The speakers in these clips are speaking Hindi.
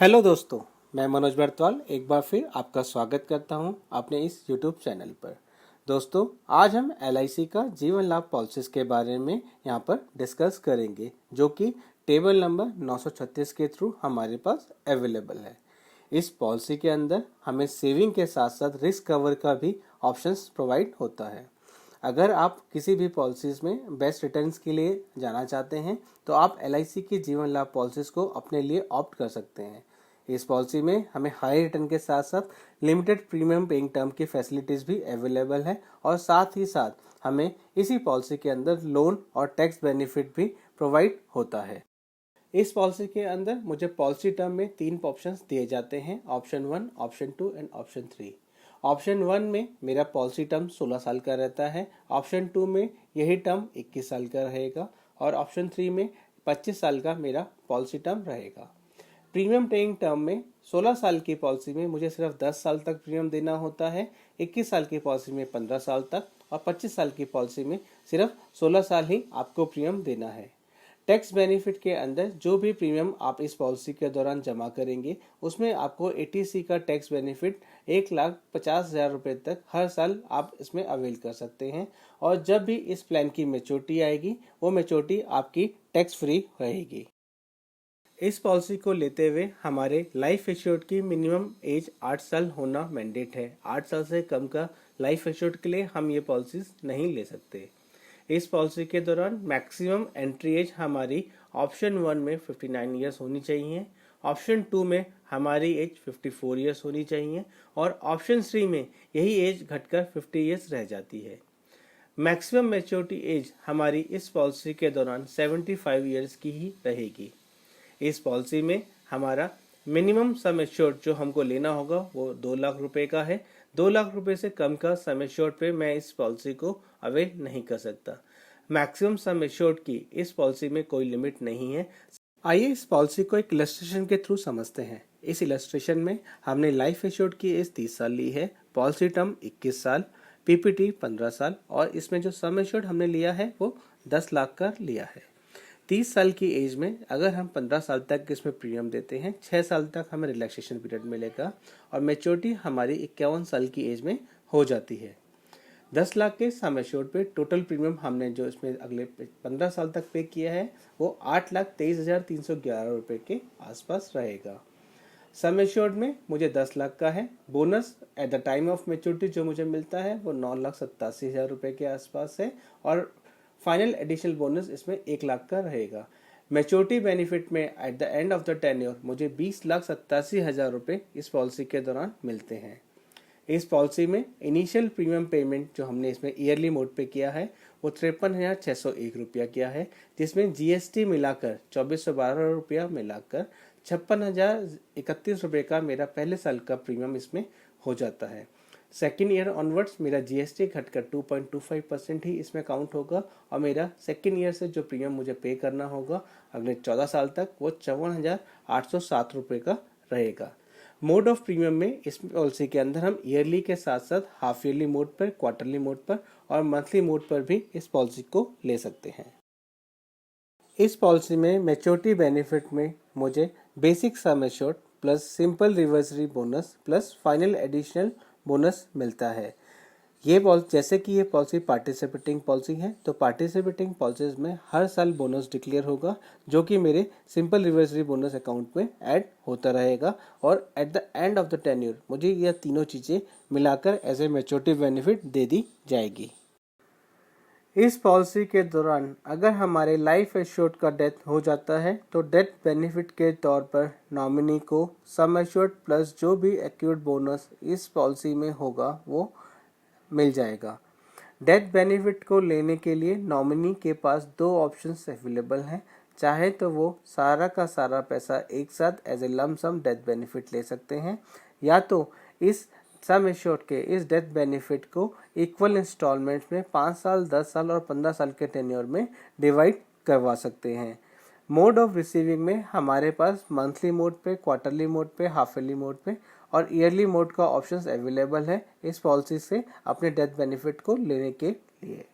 हेलो दोस्तों, मैं मनोज बर्तवाल एक बार फिर आपका स्वागत करता हूं अपने इस यूट्यूब चैनल पर। दोस्तों, आज हम LIC का जीवन लाभ पॉलिसीज के बारे में यहां पर डिस्कस करेंगे, जो कि टेबल नंबर 936 के थ्रू हमारे पास अवेलेबल है। इस पॉलिसी के अंदर हमें सेविंग के साथ साथ रिस्क कवर का भी ऑप्शंस प्रोवाइड होता है। अगर आप किसी भी पॉलिसीज में बेस्ट रिटर्न्स के लिए जाना चाहते हैं तो आप LIC की जीवन लाभ पॉलिसीज को अपने लिए ऑप्ट कर सकते हैं। इस पॉलिसी में हमें हाई रिटर्न के साथ साथ लिमिटेड प्रीमियम पेइंग टर्म की फैसिलिटीज भी अवेलेबल है और साथ ही साथ हमें इसी पॉलिसी के अंदर लोन और टैक्स बेनिफिट भी प्रोवाइड होता है। इस पॉलिसी के अंदर मुझे पॉलिसी टर्म में 3 ऑप्शंस दिए जाते हैं, option 1, option 2 and option 3। Option 1 में मेरा पॉलिसी टर्म 16 साल का रहता है, ऑप्शन 2 में यही टर्म 21 साल का रहेगा और ऑप्शन 3 में 25 साल का मेरा पॉलिसी टर्म रहेगा। प्रीमियम पेइंग टर्म में 16 साल की पॉलिसी में मुझे सिर्फ 10 साल तक प्रीमियम देना होता है, 21 साल की पॉलिसी में 15 साल तक और 25 साल की पॉलिसी में सिर्फ 16 साल ही आपको प्रीमियम देना है। टैक्स बेनिफिट के अंदर जो भी प्रीमियम आप इस पॉलिसी के दौरान जमा करेंगे उसमें आपको ATC का टैक्स बेनिफिट 1,50,000 रुपये तक हर साल आप इसमें अवेल कर सकते हैं और जब भी इस प्लान की मैच्योरिटी आएगी वो मैच्योरिटी आपकी टैक्स फ्री रहेगी। इस पॉलिसी को लेते हुए हमारे लाइफ एश्योर्ड की मिनिमम एज 8 साल होना मैंडेट है। 8 साल से कम का लाइफ एश्योर्ड के लिए हम ये पॉलिसीज नहीं ले सकते। इस पॉलिसी के दौरान मैक्सिमम एंट्री एज हमारी ऑप्शन 1 में 59 ईयर्स होनी चाहिए, ऑप्शन 2 में हमारी एज 54 ईयर्स होनी चाहिए और ऑप्शन 3 में यही एज घटकर 50 ईयर्स रह जाती है। मैक्सिमम मैच्योरिटी एज हमारी इस पॉलिसी के दौरान 75 ईयर्स की ही रहेगी। इस पॉलिसी में हमारा मिनिमम सम एश्योर्ड जो हमको लेना होगा वो 2 लाख रुपए का है। 2 लाख रुपए से कम का सम एश्योर्ड पे मैं इस पॉलिसी को अवेल नहीं कर सकता। मैक्सिमम सम एश्योर्ड की इस पॉलिसी में कोई लिमिट नहीं है। आइए इस पॉलिसी को एक इलस्ट्रेशन के थ्रू समझते हैं। इस इलस्ट्रेशन में हमने लाइफ एश्योर्ड की एज 30 साल ली है, पॉलिसी टर्म 21 साल, PPT 15 साल और इसमें जो सम एश्योर्ड हमने लिया है वो 10 लाख का लिया है। 30 साल की एज में अगर हम 15 साल तक इसमें प्रीमियम देते हैं, 6 साल तक हमें रिलैक्सेशन पीरियड मिलेगा और मैच्योरिटी हमारी 51 साल की एज में हो जाती है। 10 लाख के सम एश्योर्ड पे टोटल प्रीमियम हमने जो इसमें अगले 15 साल तक पे किया है वो 8,23,311 रुपये के आसपास रहेगा। सम एश्योर्ड में मुझे 10 लाख का है, bonus at the time of maturity जो मुझे मिलता है वो 9,87,000 रुपये के आसपास है और फाइनल एडिशनल बोनस इसमें 1 लाख का रहेगा। मैच्योरिटी बेनिफिट में at the end of the tenure मुझे 20,87,000 रुपये इस पॉलिसी के दौरान मिलते हैं। इस पॉलिसी में इनिशियल प्रीमियम पेमेंट जो हमने इसमें ईयरली मोड पे किया है वो 53,601 रुपया किया है, जिसमें GST मिलाकर 2,412 रुपया मिलाकर 56,031 रुपये का मेरा पहले साल का प्रीमियम इसमें हो जाता है। सेकेंड ईयर ऑनवर्ड्स मेरा GST घटकर 2.25% ही इसमें काउंट होगा और मेरा सेकेंड ईयर से जो प्रीमियम मुझे पे करना होगा अगले 14 साल तक वो 54,807 रुपये का रहेगा। मोड ऑफ प्रीमियम में इस पॉलिसी के अंदर हम ईयरली के साथ साथ हाफ ईयरली मोड पर, क्वार्टरली मोड पर और मंथली मोड पर भी इस पॉलिसी को ले सकते हैं। इस पॉलिसी में मैच्योरिटी बेनिफिट में मुझे basic sum assured plus simple reversionary bonus plus final additional bonus मिलता है। ये जैसे कि ये पॉलिसी पार्टिसिपेटिंग पॉलिसी है तो पार्टिसिपेटिंग पॉलिसीज में हर साल बोनस डिक्लेयर होगा जो कि मेरे सिंपल रिवर्सरी बोनस अकाउंट में ऐड होता रहेगा और at the end of the tenure मुझे यह तीनों चीज़ें मिलाकर एज ए मैच्योरिटी बेनिफिट दे दी जाएगी। इस पॉलिसी के दौरान अगर हमारे लाइफ एश्योर्ड का डेथ हो जाता है तो डेथ बेनिफिट के तौर पर नॉमिनी को सम एश्योर्ड प्लस जो भी एक्यूट बोनस इस पॉलिसी में होगा वो मिल जाएगा। डेथ बेनिफिट को लेने के लिए नॉमिनी के पास 2 ऑप्शंस अवेलेबल हैं। चाहे तो वो सारा का सारा पैसा एक साथ as a lump sum death benefit ले सकते हैं या तो इस सम एश्योर्ड के इस डेथ बेनिफिट को इक्वल इंस्टॉलमेंट में 5 साल, 10 साल और 15 साल के टेन्योर में डिवाइड करवा सकते हैं। मोड ऑफ रिसीविंग में हमारे पास मंथली मोड पे, क्वार्टरली मोड पे, हाफ ईयरली मोड पे और ईयरली मोड का ऑप्शंस अवेलेबल है इस पॉलिसी से अपने डेथ बेनिफिट को लेने के लिए।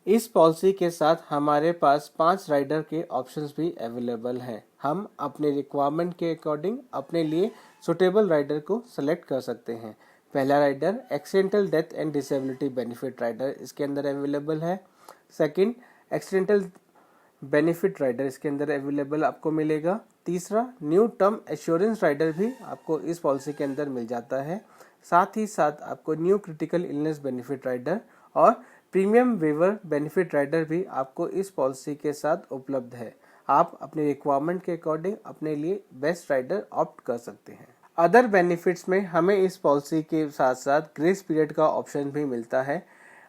इस पॉलिसी के साथ हमारे पास 5 राइडर के ऑप्शंस भी अवेलेबल हैं। हम अपने रिक्वायरमेंट के अकॉर्डिंग अपने लिए सुटेबल राइडर को सेलेक्ट कर सकते हैं। पहला rider accidental death and disability benefit rider इसके अंदर अवेलेबल है। सेकंड एक्सीडेंटल बेनिफिट राइडर इसके अंदर अवेलेबल आपको मिलेगा। तीसरा न्यू टर्म एश्योरेंस राइडर भी आपको इस पॉलिसी के अंदर मिल जाता है। साथ ही साथ आपको new critical illness benefit rider और प्रीमियम वेवर बेनिफिट राइडर भी आपको इस पॉलिसी के साथ उपलब्ध है। आप अपने रिक्वायरमेंट के अकॉर्डिंग अपने लिए बेस्ट राइडर ऑप्ट कर सकते हैं। अदर बेनिफिट्स में हमें इस पॉलिसी के साथ साथ ग्रेस पीरियड का ऑप्शन भी मिलता है।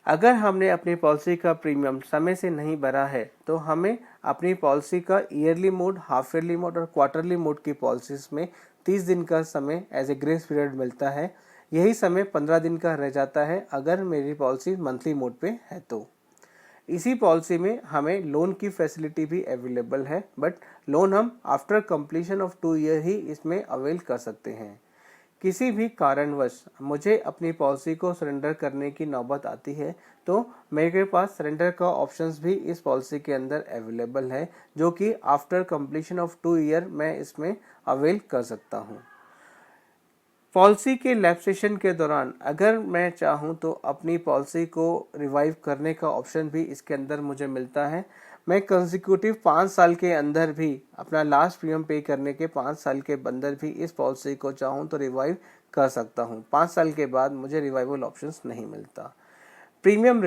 अगर हमने अपनी पॉलिसी का प्रीमियम समय से नहीं भरा है तो हमें अपनी पॉलिसी का yearly mode, half yearly mode और क्वार्टरली मोड की पॉलिसीज में 30 दिन का समय एज ए ग्रेस पीरियड मिलता है। यही समय 15 दिन का रह जाता है अगर मेरी पॉलिसी मंथली मोड पे है तो। इसी पॉलिसी में हमें लोन की फैसिलिटी भी अवेलेबल है, बट लोन हम आफ्टर कंप्लीशन ऑफ 2 ईयर ही इसमें अवेल कर सकते हैं। किसी भी कारणवश मुझे अपनी पॉलिसी को सरेंडर करने की नौबत आती है तो मेरे पास सरेंडर का ऑप्शंस भी इस पॉलिसी के अंदर अवेलेबल है, जो कि आफ्टर कंप्लीशन ऑफ 2 ईयर मैं इसमें अवेल कर सकता हूं। पॉलिसी के लैप्सेशन के दौरान अगर मैं चाहूं तो अपनी पॉलिसी को रिवाइव करने का ऑप्शन भी इसके अंदर मुझे मिलता है। मैं कंसेक्यूटिव 5 साल के अंदर भी अपना लास्ट प्रीमियम पे करने के 5 साल के अंदर भी इस पॉलिसी को चाहूं तो रिवाइव कर सकता हूं। 5 साल के बाद मुझे रिवाइवल ऑप्शंस नहीं मिलता। प्रीमियम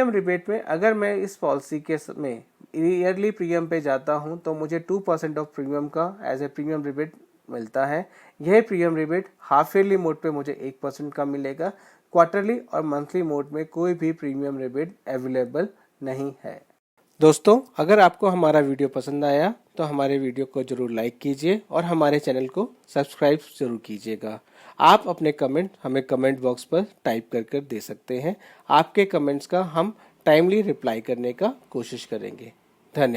रिबेट में अगर मैं इस पॉलिसी के में ईयरली प्रीमियम पे जाता हूं तो मुझे 2% ऑफ प्रीमियम का एज ए प्रीमियम रिबेट मिलता है। यह premium rebate half yearly mode पे मुझे 1% का मिलेगा। क्वार्टरली और मंथली मोड में कोई भी प्रीमियम रिबेट अवेलेबल नहीं है। दोस्तों, अगर आपको हमारा वीडियो पसंद आया तो हमारे वीडियो को जरूर लाइक कीजिए और हमारे चैनल को सब्सक्राइब जरूर कीजिएगा। आप अपने कमेंट हमें कमेंट बॉक्स पर टाइप कर दे सकते हैं। आपके कमेंट्स का हम टाइमली रिप्लाई करने का कोशिश करेंगे। धन्यवाद।